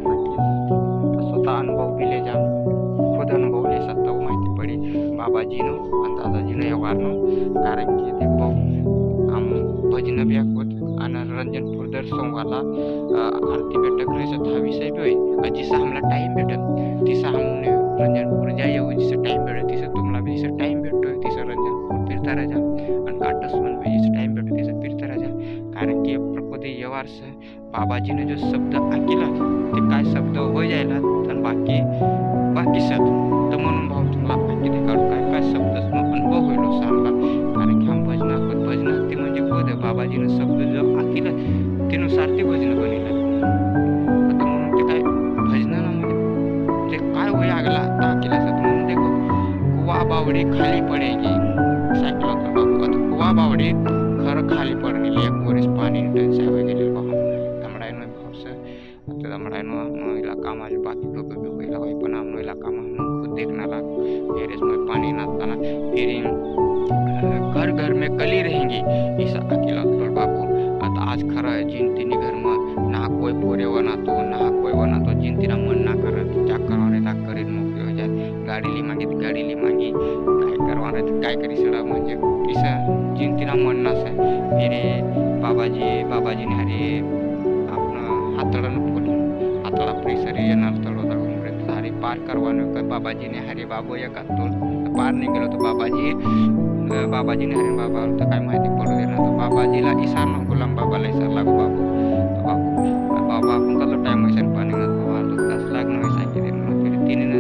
बासाठी स्वतः अनुभव भी ले जा, खुद अनुभव ले सकता हूँ माहिती पडी बाबाजीनं आणि दादाजीनं व्यवहारनं. कारण की ते आम भजन बी आखवत आणि रंजनपूर दर सोमवारला आरती भेटक रहिसत हा विषय बी होय. जिसं आम्हाला टाईम भेटल तिसं आम्ही रंजनपूर ज्या येऊ, जिसं टाईम भेटेल तिसं तुम्हाला बी जिसं टाईम भेटतोय तिसं रंजनपूर फिरता राजा आणि काटसवन बी जिसं टाईम भेटतो तिसं फिरता राजा. कारण की प्रकृती व्यवहारस बाबाजीने जो शब्द ऐकला ते काय शब्द होय जायला आणि बाकी बाकी सत तर म्हणून भाऊ तुम्हाला किती काढू काय काय शब्दच अनुभव होईल सांगा. कारण की आम भजन ते म्हणजे बोध बाबाजीनं शब्द जो ऐकला त्यानुसार ते भजन बनेल. आता म्हणून ते काय भजनाला म्हणजे ते काय होय आगला ताकीला असत म्हणून देखो कुवा बावडी खाली पडेगी सायकल होता बाबू. आता कुवा बावडी खरं खाली पडणे एक वरीस पाणी टंचाई होय गेले भाऊ तमडायनो भाऊस. आता तमडायनो इलाका माझे बाकी लोग भी होईल होय पण आमनो इलाका में खुद देखना ला गैरेज में पानी नाताना फिर घर घर में कली रहेंगी ऐसा अकेला तो बाबू. आता आज खरं आहे जिन तिन्ही घर में ना कोई पोरे वना तो जिन तिना मन ना करत त्या करवाने त्या करीन मोकळी हो जाय. गाडी ली मागी काय करवाने काय करी सडा म्हणजे किसं जिन तिना मन ना से फिर बाबाजीने हरे आपण हातळण फुल हातळा प्रेसरी येणार तळो तळून सारी पार करवाने का बाबाजीने हरे बाबू या कातोल पार नाही गेलो तर बाबाजीने हरे बाबा तर काय माहिती पडू दे ना. तर बाबाजीला इशार ना गुलाम बाबाला इशार लागू बाबू. तर बाबा आपण कल टाइम इशार पाणी ना बाबा तो दस लागणं वैसा की दे ना फिर तिने ना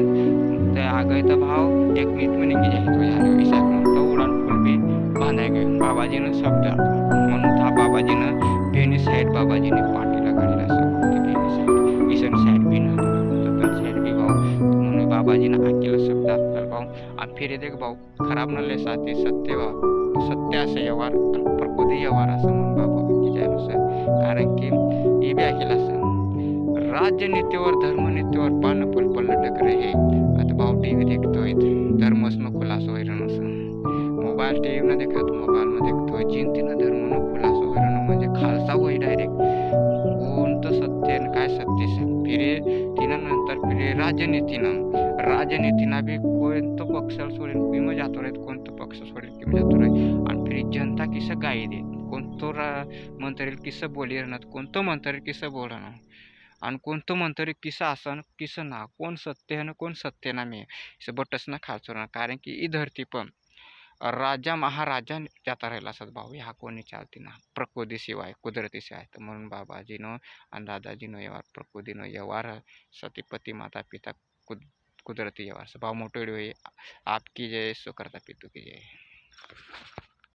ते आ गए तर भाव एक मिनिट में निघी जाए तो यार इशार तो उड़ान फुल भी बांधाय गए. बाबाजीनं शब्द म्हणून था बाबाजीनं बेनी साइड बाबाजीने पाठीला गाडीला सकते बेनी साइड ईशन साइड भी ना तर साइड भी भाव म्हणून बाबाजीनं ऐकलं शब्द आपल्याला भाऊ. आणि फिर देख भाऊ खराब न ले साथी सत्य असं व्यवहार आणि प्रकृती व्यवहार असं म्हणून बाबा की जायनुसार. कारण की हे बी ऐकलं असं राजनीतीवर धर्मनीतीवर पान पल लटक रहे. आता भाऊ टीव्ही देखतोय धर्मच न खुलासो वैरण असं मोबाईल टीव्ही न देखत मोबाईल मध्ये देखतोय जिंतीनं धर्म न खुलासो वैरण म्हणजे खालसा होई डायरेक्ट कोणतं सत्य आणि काय सत्य फिरे तिनं नंतर फिरे राजनीतीनं बी कोणतं पक्ष सोडेल किंवा जातो रे कोणतं पक्ष सोडेल किंवा जातो रे. आणि फिर जनता किसं गाई दे कोणतं मंत्री किसं बोली राहणार कोणतं मंत्री किसं बोलणार आणि कोणतं मंत्री किसं आसन किसं ना कोण सत्य आहे ना कोण सत्य ना मी बटस ना खालचो ना. कारण की ही धरती पण राजा महाराजा जाता राहिला असत भाऊ ह्या कोणी चालती ना प्रकृतीशिवाय कुदरतीशिवाय. तर म्हणून बाबाजीनं आणि दादाजीनं व्यवहार प्रकृतीनं व्यवहार सतीपती माता पिता कुदरती व्यवहार भाव मोठे आपकी जय सो करता पितू की जय.